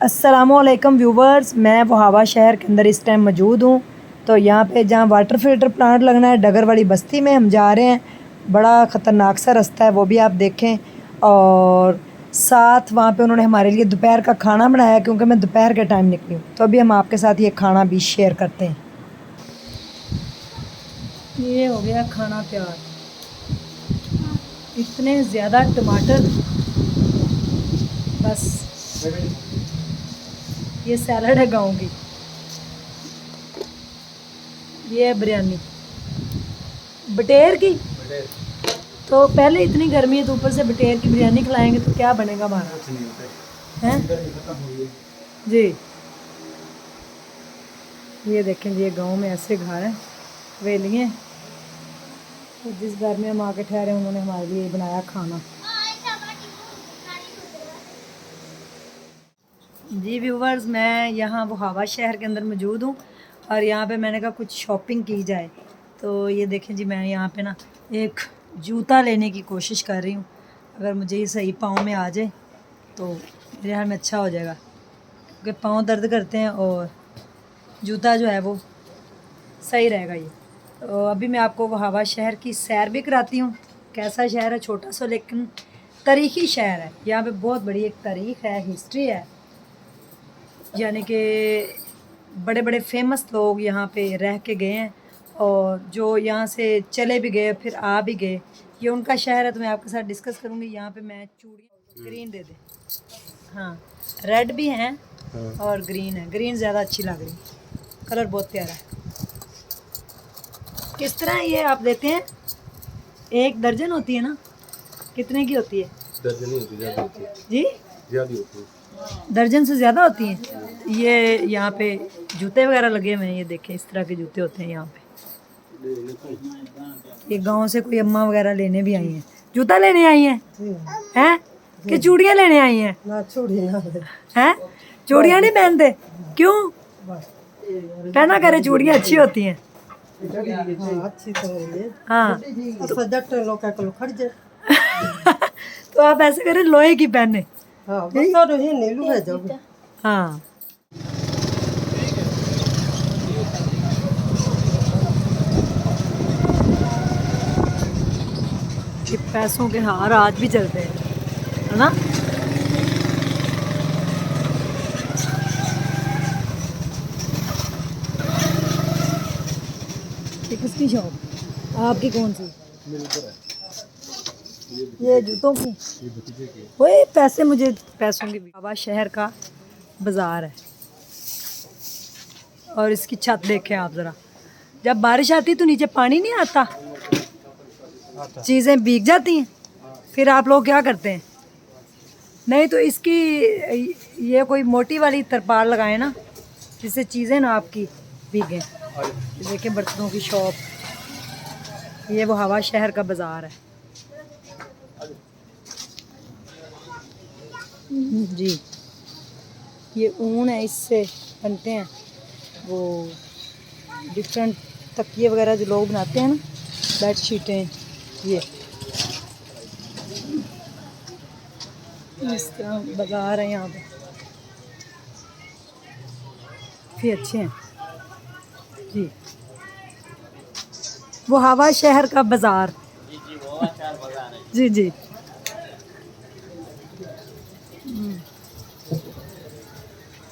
अस्सलामुअलैकुम व्यूवर्स, मैं वहावा शहर के अंदर इस टाइम मौजूद हूँ। तो यहाँ पे जहाँ वाटर फिल्टर प्लांट लगना है डगर वाली बस्ती में हम जा रहे हैं। बड़ा ख़तरनाक सा रास्ता है, वो भी आप देखें। और साथ वहाँ पे उन्होंने हमारे लिए दोपहर का खाना बनाया क्योंकि मैं दोपहर के टाइम निकली हूँ। तो अभी हम आपके साथ ये खाना भी शेयर करते हैं। ये हो गया खाना तैयार। इतने ज़्यादा टमाटर, बस ये सैलड है गाँव की। ये है बिरयानी बटेर की। तो पहले इतनी गर्मी है तो ऊपर से बटेर की बिरयानी खिलाएंगे तो क्या बनेगा हमारा, हैं जी। ये देखें, ये गांव में ऐसे घर हैं, वेलियाँ। तो जिस घर में हम आके ठहरे उन्होंने हमारे लिए बनाया खाना। जी व्यूवर्स, मैं यहाँ वहावा शहर के अंदर मौजूद हूँ और यहाँ पे मैंने कहा कुछ शॉपिंग की जाए। तो ये देखें जी, मैं यहाँ पे ना एक जूता लेने की कोशिश कर रही हूँ। अगर मुझे ये सही पाँव में आ जाए तो मेरे हाल में अच्छा हो जाएगा, क्योंकि पाँव दर्द करते हैं और जूता जो है वो सही रहेगा ये। तो अभी मैं आपको वहावा शहर की सैर भी कराती हूँ। कैसा शहर है, छोटा सा लेकिन तारीख़ी शहर है। यहाँ पे बहुत बड़ी एक तारीख़ है, हिस्ट्री है। यानी कि बड़े बड़े फेमस लोग यहाँ पे रह के गए हैं और जो यहाँ से चले भी गए फिर आ भी गए। ये उनका शहर है, तो मैं आपके साथ डिस्कस करूँगी। यहाँ पे मैं चूड़ियाँ ग्रीन दे दे, हाँ रेड भी हैं और ग्रीन है। ग्रीन ज़्यादा अच्छी लग रही, कलर बहुत प्यारा है। किस तरह ये आप देते हैं? एक दर्जन होती है ना, कितने की होती है? दर्जन नहीं होती, ज़्यादा होती है जी, ज़्यादा होती है। दर्जन से ज़्यादा होती हैं। ये यहाँ पे जूते वगैरह लगे हुए हैं, ये देखें इस तरह के जूते होते हैं यहाँ पे। ये गांव से कोई अम्मा वगैरह लेने भी आई हैं। जूता लेने आई हैं हैं कि चूड़ियाँ लेने आई हैं? हैं चूड़ियाँ नहीं पहनते क्यों? पहना करे, चूड़ियाँ अच्छी होती हैं। हाँ तो आप ऐसे करें, लोहे की पहने। हाँ ये पैसों के हार आज भी चलते हैं, है ना? ये किसकी शॉप? आपकी कौन सी? ये जूतों की। वही पैसे, मुझे पैसों की। वहावा शहर का बाज़ार है और इसकी छत देखें आप ज़रा। जब बारिश आती तो नीचे पानी नहीं आता, चीज़ें भीग जाती हैं। फिर आप लोग क्या करते हैं? नहीं तो इसकी ये कोई मोटी वाली तरपाल लगाए ना, जिससे चीज़ें ना आपकी भीगें। देखें बर्तनों की शॉप। ये वहावा शहर का बाज़ार है जी। ये ऊन है, इससे बनते हैं वो डिफरेंट तकिए वगैरह जो लोग बनाते हैं ना, बेड शीटें। ये इस तरह बाज़ार है यहाँ पे, काफ़ी अच्छे हैं जी। वहावा शहर का बाज़ार जी जी।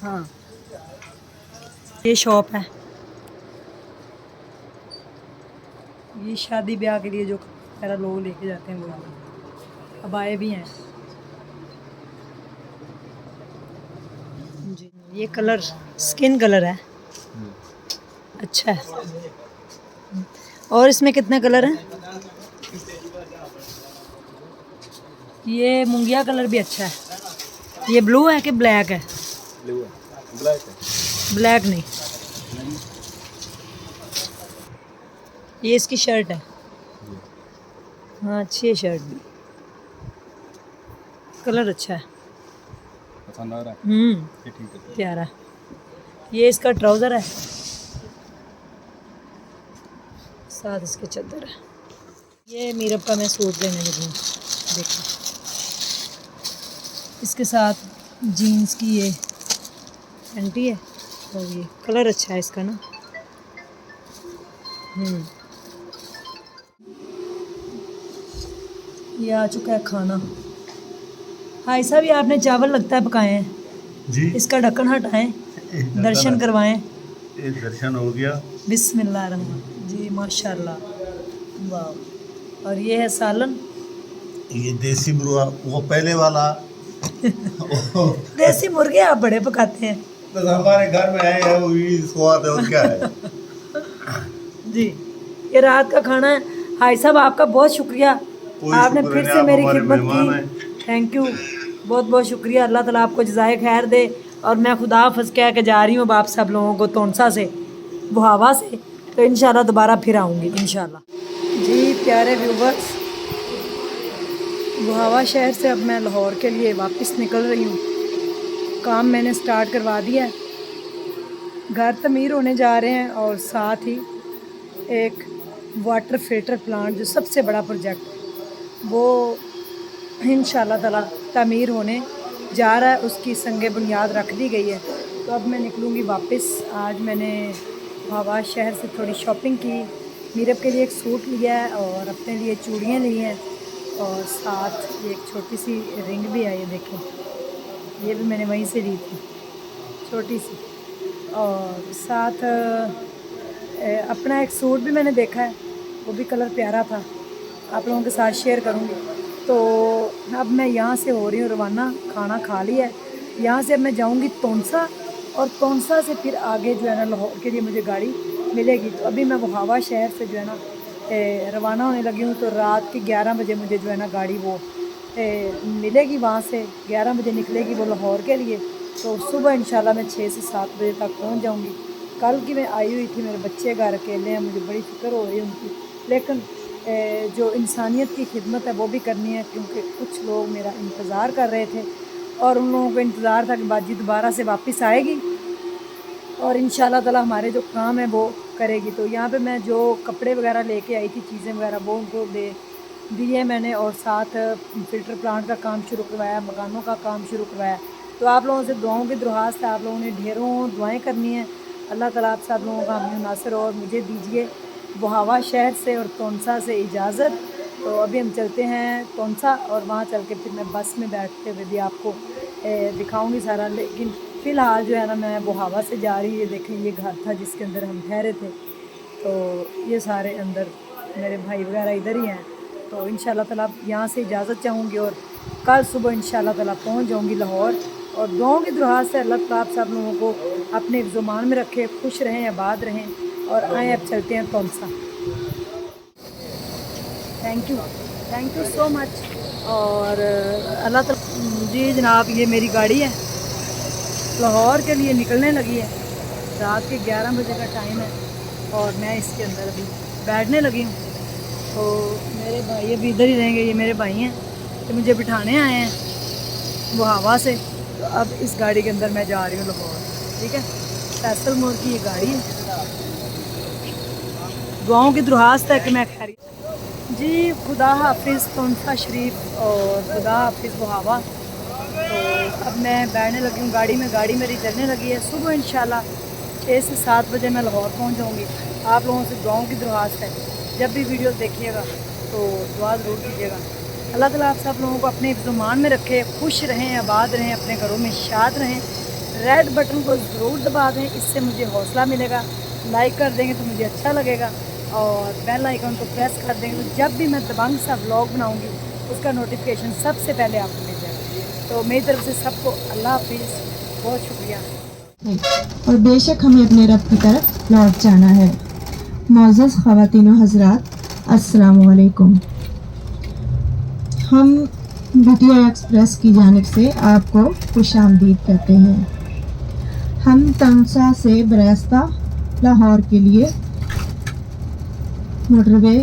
हाँ ये शॉप है, ये शादी ब्याह के लिए जो मेरा लोग लेके जाते हैं वो अबाए भी हैं जी। ये कलर स्किन कलर है, अच्छा है। और इसमें कितने कलर हैं? ये मुंगिया कलर भी अच्छा है। ये ब्लू है कि ब्लैक है? ब्लू है, ब्लैक है। ब्लैक नहीं, ये इसकी शर्ट है। हाँ अच्छी है शर्ट भी, कलर अच्छा है, पसंद आ रहा है। ये ठीक है, प्यारा। ये इसका ट्राउज़र है, साथ इसके चादर है। ये मीरब का मैं सूट लेने लगी हूँ, देखो इसके साथ जीन्स की ये एंटी है और ये कलर अच्छा है इसका ना। ये आ चुका है खाना। भाई साहब, ये आपने चावल लगता है पकाए हैं जी, इसका ढक्कन हटाएं, दर्शन करवाएं। ये दर्शन हो गया। बिस्मिल्लाह रहमान जी, माशाल्लाह, वाह। और ये है सालन। ये देसी मुर्गा वो पहले वाला देसी मुर्गे आप बड़े पकाते हैं बस हमारे घर में है, वही स्वाद है और क्या है। जी। ये रात का खाना है। भाई साहब, आपका बहुत शुक्रिया, कोई आपने शुक्र फिर नहीं, से आप मेरी हमारे खिदमत मेहमान की। हैं। थैंक यू, बहुत बहुत शुक्रिया। अल्लाह ताला आपको जज़ाए खैर दे। और मैं खुदा हाफ़िज़ कह के जा रही हूँ अब आप सब लोगों को तोनसा से, बुहावा से। तो इंशाल्लाह दोबारा फिर आऊँगी इंशाल्लाह। जी प्यारे व्यूवर्स, बुहावा शहर से अब मैं लाहौर के लिए वापस निकल रही हूँ। काम मैंने स्टार्ट करवा दिया है, घर तमीर होने जा रहे हैं और साथ ही एक वाटर फिल्टर प्लांट जो सबसे बड़ा प्रोजेक्ट है वो इंशाल्लाह ताला तमीर होने जा रहा है, उसकी संगे बुनियाद रख दी गई है। तो अब मैं निकलूँगी वापस। आज मैंने हवा शहर से थोड़ी शॉपिंग की, मीरब के लिए एक सूट लिया है और अपने लिए चूड़ियाँ ली हैं और साथ ये एक छोटी सी रिंग भी है, ये देखें, ये भी मैंने वहीं से ली थी, छोटी सी। और साथ अपना एक सूट भी मैंने देखा है, वो भी कलर प्यारा था, आप लोगों के साथ शेयर करूँगी। तो अब मैं यहाँ से हो रही हूँ रवाना, खाना खा लिया है। यहाँ से अब मैं जाऊँगी तोनसा और तोनसा से फिर आगे जो है ना लाहौर के लिए मुझे गाड़ी मिलेगी। तो अभी मैं बुहावा शहर से जो है ना रवाना होने लगी हूँ। तो रात के 11 बजे मुझे जो है ना गाड़ी वो मिलेगी, वहाँ से 11 बजे निकलेगी वो लाहौर के लिए। तो सुबह इंशाल्लाह मैं 6 से 7 बजे तक पहुँच जाऊँगी। कल की मैं आई हुई थी, मेरे बच्चे घर अकेले हैं, मुझे बड़ी फ़िक्र हो रही है उनकी, लेकिन जो इंसानियत की खिदमत है वो भी करनी है, क्योंकि कुछ लोग मेरा इंतज़ार कर रहे थे और उन लोगों को इंतज़ार था कि बाजी दोबारा से वापस आएगी और इंशाल्लाह ताला हमारे जो काम है वो करेगी। तो यहाँ पे मैं जो कपड़े वगैरह लेके आई थी, चीज़ें वगैरह, वो उनको दे दिए मैंने और साथ फ़िल्टर प्लांट का काम शुरू करवाया, मकानों का काम शुरू करवाया। तो आप लोगों से दुआओं की दरख्वास्त है, आप लोगों ने ढेरों दुआएँ करनी है। अल्लाह ताला आप सब लोगों का हमें नासिर और मुझे दीजिए बुहावा शहर से और तोनसा से इजाज़त। तो अभी हम चलते हैं तोनसा और वहाँ चल के फिर मैं बस में बैठते हुए भी आपको दिखाऊंगी सारा। लेकिन फ़िलहाल जो है ना मैं बुहावा से जा रही हूँ। ये देखें, ये घर था जिसके अंदर हम ठहरे थे, तो ये सारे अंदर मेरे भाई वगैरह इधर ही हैं। तो इंशाल्लाह ताला यहाँ से इजाज़त चाहूँगी और कल सुबह इंशाल्लाह ताला पहुँच जाऊँगी लाहौर। और दुआओं की दुआ से अल्लाह ताला आप सब लोगों को अपने ज़ुबान में रखे, खुश रहें, आबाद रहें। और आए अब चलते हैं Taunsa. Thank you so much. और अल्लाह ताला जी जनाब, ये मेरी गाड़ी है, लाहौर के लिए निकलने लगी है। रात के 11 बजे का टाइम है और मैं इसके अंदर अभी बैठने लगी हूँ। तो मेरे भाई अभी इधर ही रहेंगे, ये मेरे भाई हैं तो मुझे बिठाने आए हैं बुहावा से। तो अब इस गाड़ी के अंदर मैं जा रही हूँ लाहौर, ठीक है। फैसल मोड़ की ये गाड़ी है। दुआओं की दरख्वास्त है कि मैं खैर जी। खुदा हाफिज़ तोनसा शरीफ और खुदा हाफिज़ बुहावा। तो अब मैं बैठने लगी हूँ गाड़ी में, गाड़ी मेरी चलने लगी है। सुबह इंशाल्लाह 6 से 7 बजे मैं लाहौर पहुँच जाऊँगी। आप लोगों से दुआओं की दरख्वास्त है, जब भी वीडियो देखिएगा तो दुआ ज़रूर कीजिएगा। अल्लाह ताला आप सब लोगों को अपने ज़ुबान में रखे, खुश रहें, आबाद रहें, अपने घरों में शाद रहें। रेड बटन को ज़रूर दबा दें, इससे मुझे हौसला मिलेगा। लाइक कर देंगे तो मुझे अच्छा लगेगा और बेल आइकन को प्रेस कर देंगे तो जब भी मैं दबंग सा व्लॉग बनाऊंगी उसका नोटिफिकेशन सबसे पहले आपको मिल जाएगा। तो मेरी तरफ से सबको अल्लाह हाफिज़, बहुत शुक्रिया। और बेशक हमें अपने रब की तरफ लौट जाना है। मोअज़्ज़ज़ ख़वातीन व हज़रात, अस्सलामु अलैकुम। हम वीडियो एक्सप्रेस की जानिब से आपको खुशामदीद करते हैं। हम तोनसा से बरास्ता लाहौर के लिए मोटरवे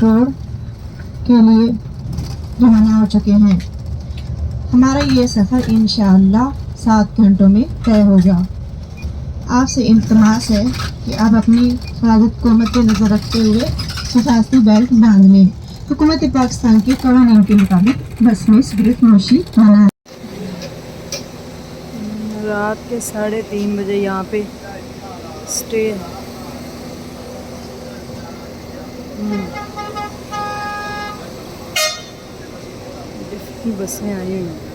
रोड के लिए रवाना हो चुके हैं। हमारा ये सफ़र इंशाअल्लाह 7 घंटों में तय होगा। आपसे इल्तिमास है कि आप अपनी हिफाजत को मद्देनज़र रखते हुए हिफाजती बेल्ट बांध लें। हुकूमत पाकिस्तान के कवानीन के मुताबिक बस में सिगरेट नोशी मना है। रात के 3:30 बजे यहाँ पे स्टे है। डिफरेंट बसें आई हुई हैं।